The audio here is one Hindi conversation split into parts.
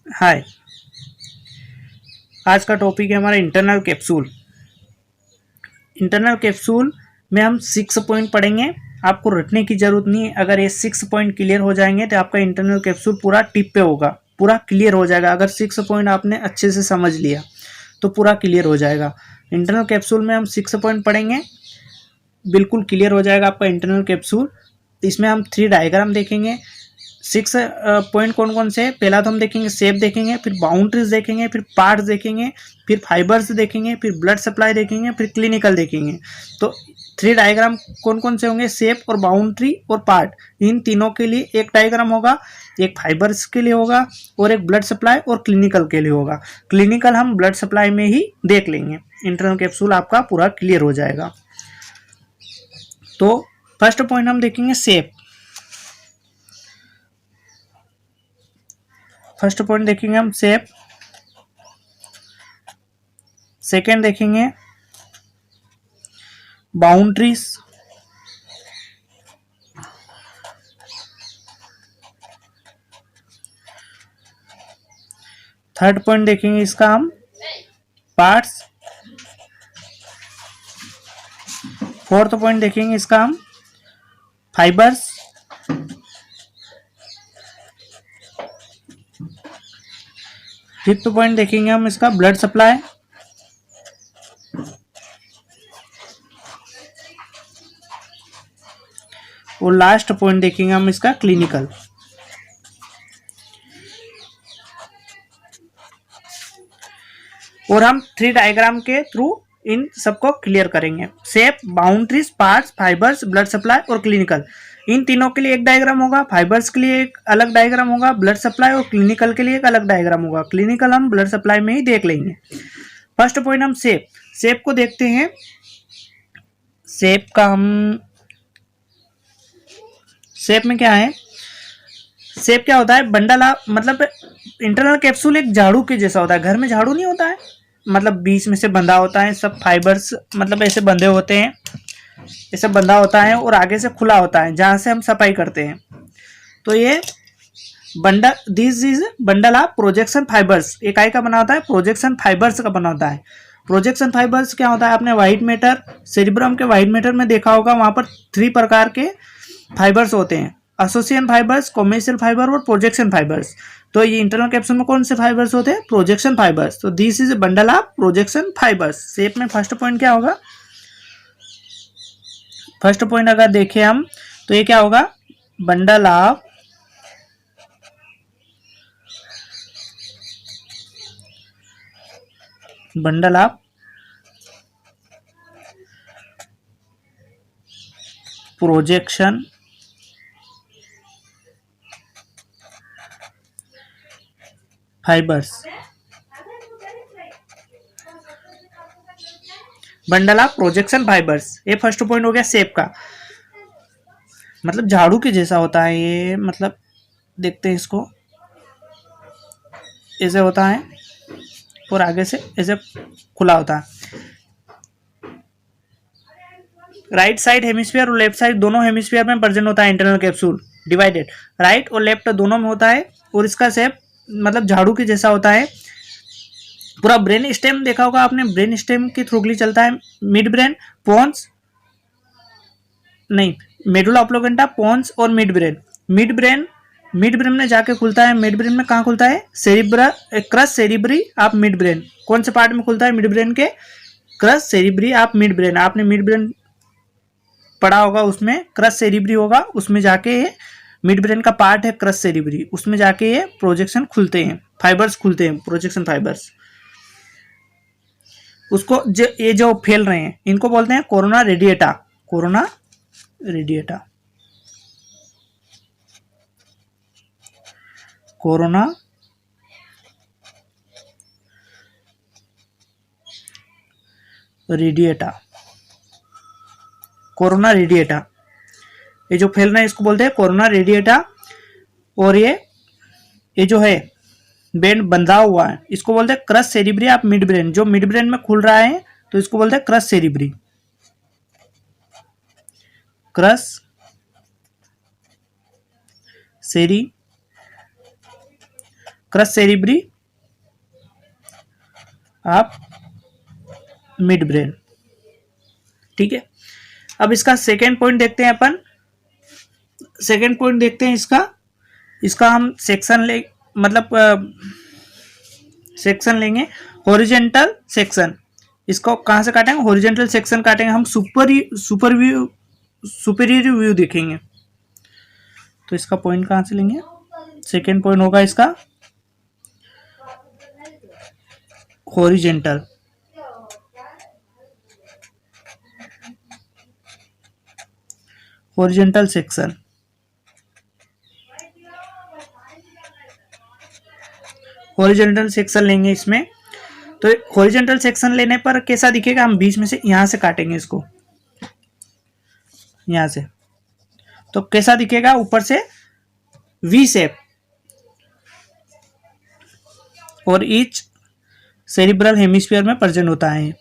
हाय। आज का टॉपिक है हमारा इंटरनल कैप्सूल। इंटरनल कैप्सूल में हम 6 पॉइंट पढ़ेंगे। आपको रटने की जरूरत नहीं है। अगर ये 6 पॉइंट क्लियर हो जाएंगे तो आपका इंटरनल कैप्सूल पूरा टिप पे होगा, पूरा क्लियर हो जाएगा। अगर 6 पॉइंट आपने अच्छे से समझ लिया तो पूरा क्लियर हो जाएगा। इंटरनल कैप्सूल में हम 6 पॉइंट पढ़ेंगे, बिल्कुल क्लियर हो जाएगा आपका इंटरनल कैप्सूल। इसमें हम 3 डायग्राम देखेंगे। 6 पॉइंट कौन कौन से हैं? पहला तो हम देखेंगे शेप देखेंगे, फिर बाउंड्रीज देखेंगे, फिर पार्ट्स देखेंगे, फिर फाइबर्स देखेंगे, फिर ब्लड सप्लाई देखेंगे, फिर क्लिनिकल देखेंगे। तो 3 डायग्राम कौन कौन से होंगे? शेप और बाउंड्री और पार्ट। इन तीनों के लिए एक डायग्राम होगा, एक फाइबर्स के लिए होगा और एक ब्लड सप्लाई और क्लिनिकल के लिए होगा। क्लिनिकल हम ब्लड सप्लाई में ही देख लेंगे। इंटरनल कैप्सूल आपका पूरा क्लियर हो जाएगा। तो फर्स्ट पॉइंट हम देखेंगे शेप। फर्स्ट पॉइंट देखेंगे हम शेप। सेकेंड देखेंगे बाउंड्रीज। थर्ड पॉइंट देखेंगे इसका हम पार्ट्स। फोर्थ पॉइंट देखेंगे इसका हम फाइबर्स। फिफ्थ पॉइंट देखेंगे हम इसका ब्लड सप्लाई। और लास्ट पॉइंट देखेंगे हम इसका क्लिनिकल। और हम 3 डायग्राम के थ्रू इन सबको क्लियर करेंगे। Shape, boundaries, parts, fibres, blood supply और क्लिनिकल। इन तीनों के लिए एक डायग्राम होगा, फाइबर्स के लिए एक अलग डायग्राम होगा, ब्लड सप्लाई और क्लिनिकल के लिए एक अलग डायग्राम होगा। क्लिनिकल हम ब्लड सप्लाई में ही देख लेंगे। फर्स्ट पॉइंट हम शेप। शेप को देखते हैं। शेप का हम शेप में क्या है? शेप क्या होता है? बंडल आप मतलब इंटरनल कैप्सूल एक झाड़ू के जैसा होता है। घर में झाड़ू नहीं होता है, मतलब बीच में से बंधा होता है, सब फाइबर्स मतलब ऐसे बंधे होते हैं, ऐसे बंधा होता है और आगे से खुला होता है जहां से हम सफाई करते हैं। तो ये bundle, this is bundle of projection fibres. इकाई का बना होता है, प्रोजेक्शन फाइबर्स का बना होता है। प्रोजेक्शन फाइबर्स क्या होता है? आपने व्हाइट मैटर, सेरिब्रम के व्हाइट मैटर में देखा होगा, वहां पर 3 प्रकार के फाइबर्स होते हैं, एसोसिएशन फाइबर्स, कॉमेर्शियल फाइबर और प्रोजेक्शन फाइबर्स। तो ये इंटरनल कैप्सूल में कौन से फाइबर्स होते हैं? Projection fibres. तो this is bundle of projection fibres. Shape में फर्स्ट पॉइंट क्या होगा? फर्स्ट पॉइंट अगर देखें हम तो ये क्या होगा? Bundle of bundle of projection fibres. Bundle of projection fibres, ये फर्स्ट पॉइंट हो गया शेप का। मतलब झाड़ू के जैसा होता है ये, मतलब देखते हैं इसको, ऐसे होता है और आगे से ऐसे खुला होता है। राइट साइड हेमिस्फीयर और लेफ्ट साइड दोनों हेमिस्फीयर में प्रेजेंट होता है इंटरनल कैप्सूल, डिवाइडेड राइट और लेफ्ट दोनों में होता है। और इसका शेप मतलब झाड़ू के जैसा होता है। पूरा ब्रेन स्टेम देखा होगा आपने, ब्रेन स्टेम के थ्रू चलता है। मिड ब्रेन, पोन्स, नहीं, मेडुला ऑब्लोंगेटा, पोन्स और मिड ब्रेन। मिड ब्रेन में जाके खुलता है। मिड ब्रेन में कहाँ खुलता है? सेरिब्रा, क्रस सेरिब्री आप मिड ब्रेन। कौन से पार्ट में खुलता है मिड ब्रेन के? क्रस सेरिब्री आप मिड ब्रेन। आपने मिड ब्रेन पढ़ा होगा, उसमें क्रस सेरिब्री होगा, उसमें जाके ये मिड ब्रेन का पार्ट है क्रस सेरिब्री, उसमें जाके ये प्रोजेक्शन खुलते हैं, फाइबर्स खुलते हैं, प्रोजेक्शन फाइबर्स। उसको ये जो फैल रहे हैं इनको बोलते हैं corona radiata. Corona radiata, corona radiata, corona radiata, ये जो फैल रहे हैं इसको बोलते हैं कोरोना रेडिएटा। और ये जो है बैंड बंधा हुआ है इसको बोलते हैं crus cerebri of midbrain. जो मिड ब्रेन में खुल रहा है तो इसको बोलते हैं क्रस सेरिब्री। क्रस सेरी crus cerebri of midbrain. ठीक है, अब इसका सेकेंड पॉइंट देखते हैं अपन। सेकेंड पॉइंट देखते हैं इसका हम सेक्शन ले, मतलब सेक्शन लेंगे हॉरिजेंटल सेक्शन। इसको कहाँ से काटेंगे? हॉरिजेंटल सेक्शन काटेंगे हम, सुपीरियर व्यू देखेंगे। तो इसका पॉइंट कहाँ से लेंगे? सेकेंड पॉइंट होगा इसका horizontal. Horizontal section, horizontal section लेंगे इसमें। तो हॉरिजेंटल सेक्शन लेने पर कैसा दिखेगा? हम बीच में से यहां से काटेंगे इसको, यहां से, तो कैसा दिखेगा? ऊपर से वी शेप, और ईच सेरिब्रल हेमिस्फीयर में प्रेजेंट होता है।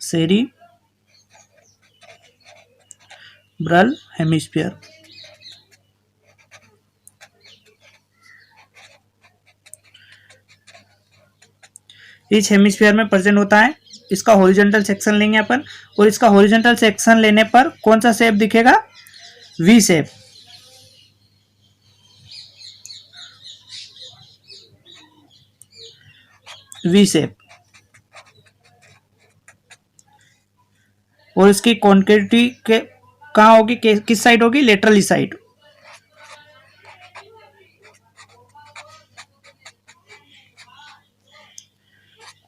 सेरिब्रल हेमिस्फीयर, ईच हेमिस्फीयर में प्रेजेंट होता है। इसका हॉरिजॉन्टल सेक्शन लेंगे अपन, और इसका हॉरिजॉन्टल सेक्शन लेने पर कौन सा शेप दिखेगा? V shape. वी शेप, और इसकी कॉन्केविटी के कहाँ होगी? किस साइड होगी? Laterally side.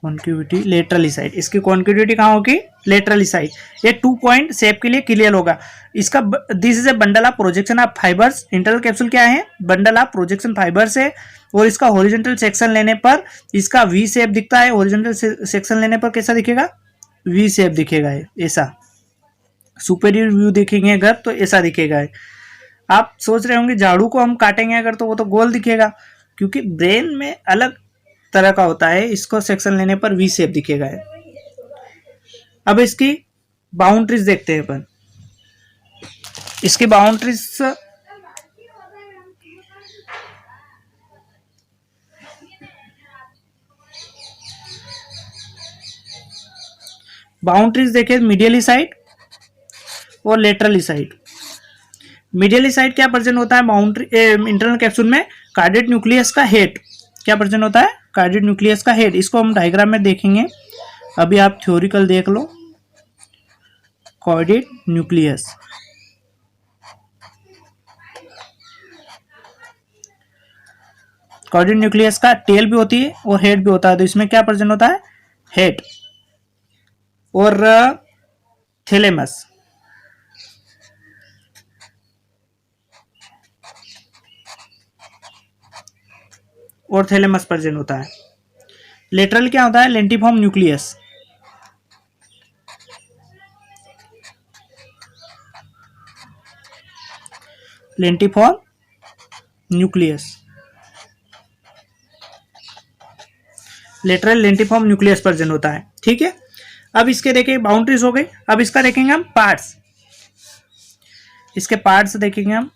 Concavity laterally side, इसकी कॉन्केविटी कहाँ होगी? Laterally side. ये 2 पॉइंट शेप के लिए क्लियर होगा। इसका this is a bundle of projection of fibres. Internal capsule क्या है? बंडल ऑफ प्रोजेक्शन फाइबर्स है। और इसका हॉरिजॉन्टल सेक्शन लेने पर इसका वी शेप दिखता है। हॉरिजॉन्टल सेक्शन लेने पर कैसा दिखेगा? वी शेप दिखेगा, ऐसा। सुपेरियर व्यू देखेंगे अगर तो ऐसा दिखेगा। आप सोच रहे होंगे झाड़ू को हम काटेंगे अगर तो वो तो गोल दिखेगा, क्योंकि ब्रेन में अलग तरह का होता है। इसको सेक्शन लेने पर वी शेप दिखेगा। अब इसकी बाउंड्रीज देखते हैं अपन। इसकी बाउंड्रीज देखें मीडियली साइड और लेटरली साइड। मीडियली साइड क्या प्रेजेंट होता है? बाउंड्री इंटरनल कैप्सूल में कार्डियक न्यूक्लियस का हेड क्या प्रेजेंट होता है? कार्डियक न्यूक्लियस का हेड। इसको हम डायग्राम में देखेंगे, अभी आप थ्योरिकल देख लो। कार्डियक न्यूक्लियस, कार्डियक न्यूक्लियस का टेल भी होती है और हेड भी होता है। तो इसमें क्या प्रेजेंट होता है? हेड और थैलेमस। और थैलेमस प्रेजेंट होता है। लेटरल क्या होता है? Lentiform nucleus. Lentiform nucleus, lateral lentiform nucleus present होता है। ठीक है, अब इसके देखें बाउंड्रीज हो गई। अब इसका देखेंगे हम पार्ट्स। इसके पार्ट्स देखेंगे हम।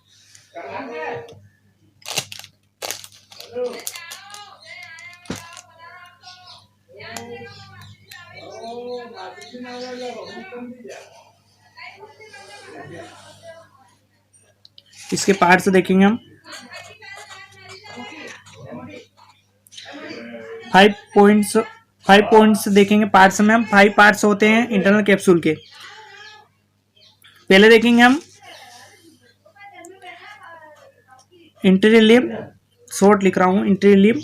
इसके पार्ट्स देखेंगे हम। 5 पॉइंट्स देखेंगे पार्ट्स में हम। 5 पार्ट्स होते हैं इंटरनल कैप्सूल के। पहले देखेंगे हम इंटीरियर लिम्ब, शॉर्ट लिख रहा हूं, interior limb,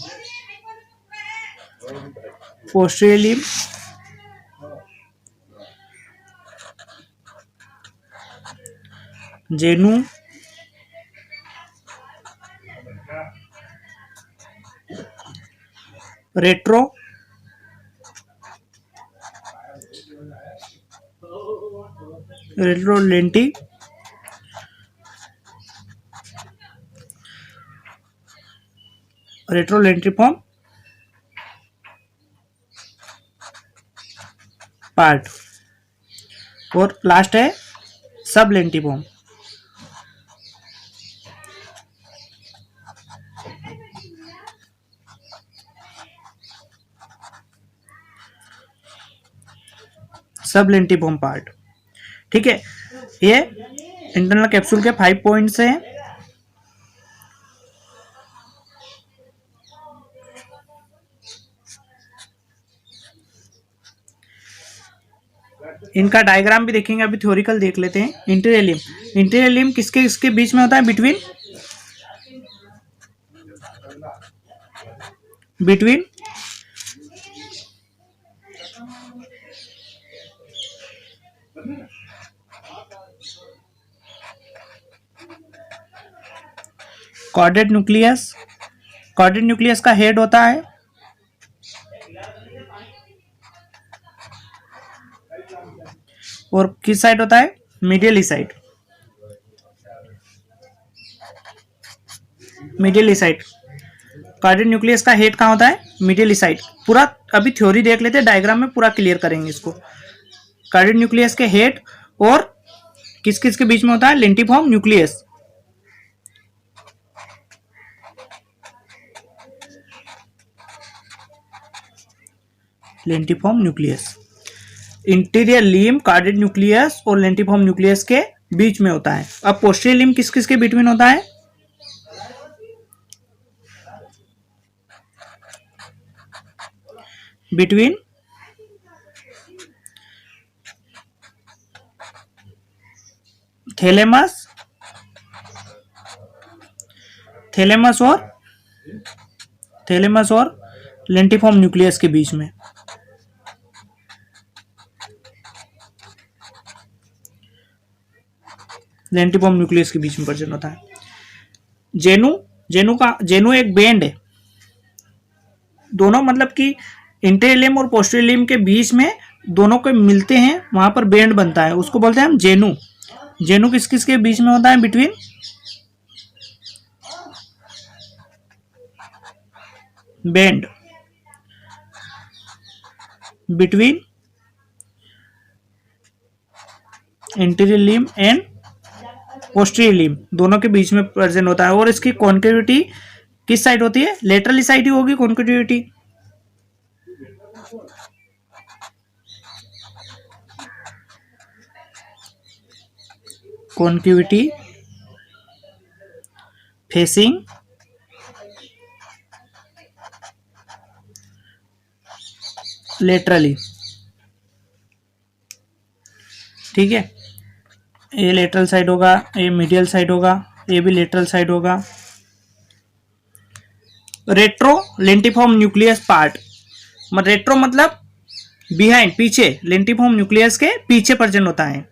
posterior limb, genu, retro, retrolenti, retrolentiform part, और लास्ट है सब लेंटिफॉर्म। सब लेंटिफॉर्म पार्ट। ठीक है, ये इंटरनल कैप्सूल के 5 पॉइंट्स हैं। इनका डायग्राम भी देखेंगे, अभी थ्योरिकल देख लेते हैं। इंटीरियर लिम्ब, इंटीरियर लिम्ब किसके किसके बीच में होता है? Between corded nucleus, corded nucleus का हेड होता है और किस साइड होता है? Medially side, medially side. Corded nucleus का हेड कहाँ होता है? Medially side. पूरा अभी थ्योरी देख लेते हैं, डायग्राम में पूरा क्लियर करेंगे इसको। कॉर्डेड न्यूक्लियस के हेड और किस किस के बीच में होता है? Lentiform nucleus. Lentiform nucleus, interior limb caudate nucleus और लेंटिफॉर्म न्यूक्लियस के बीच में होता है। अब पोस्टीरियर लिम्ब किस किस के बिटवीन होता है? बिटवीन थैलेमस, थैलेमस और लेंटिफॉर्म न्यूक्लियस के बीच में। लेंटिफॉर्म न्यूक्लियस के बीच में प्रेजेंट होता है। जेनु एक बैंड है, दोनों मतलब कि इंटीरियर लिम्ब और पोस्टीरियर लिम्ब के बीच में दोनों के मिलते हैं, वहां पर बैंड बनता है, उसको बोलते हैं हम जेनु। जेनु किस किस के बीच में होता है? Between band, between interior limb and posterior limb, दोनों के बीच में प्रेजेंट होता है। और इसकी कॉन्केविटी किस साइड होती है? लेटरली साइड ही होगी कॉन्केविटी। Concavity facing laterally. ठीक है, ये लेटरल साइड होगा, ये मीडियल साइड होगा, ये भी लेटरल साइड होगा। Retro lentiform nucleus part, retro मतलब बिहाइंड, पीछे, लेंटिफॉर्म न्यूक्लियस के पीछे प्रेजेंट होता है।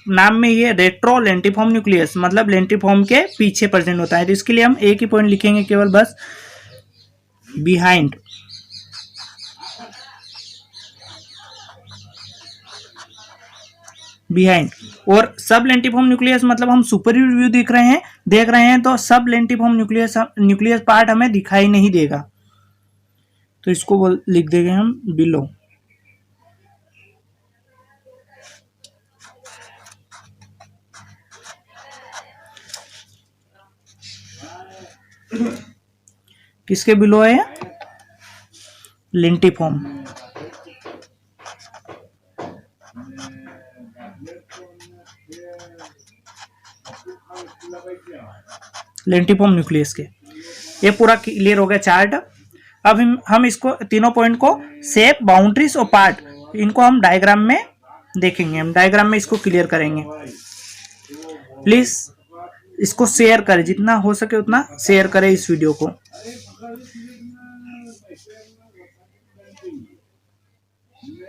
नाम में ये रेट्रो लेंटिफॉर्म न्यूक्लियस मतलब लेंटिफॉर्म के पीछे प्रेजेंट होता है। तो इसके लिए हम एक ही पॉइंट लिखेंगे केवल, बस बिहाइंड। बिहाइंड। और सब लेंटिफॉर्म न्यूक्लियस मतलब हम सुपीरियर व्यू देख रहे हैं तो सब लेंटिफॉर्म न्यूक्लियस पार्ट हमें दिखाई नहीं देगा, तो इसको लिख देंगे हम बिलो। किसके बिलो है? लेंटिफॉर्म। लेंटिफॉर्म न्यूक्लियस के। ये पूरा क्लियर हो गया चार्ट। अब हम इसको तीनों पॉइंट को शेप, बाउंड्रीज और पार्ट, इनको हम डायग्राम में देखेंगे। हम डायग्राम में इसको क्लियर करेंगे। प्लीज इसको शेयर करें, जितना हो सके उतना शेयर करें इस वीडियो को।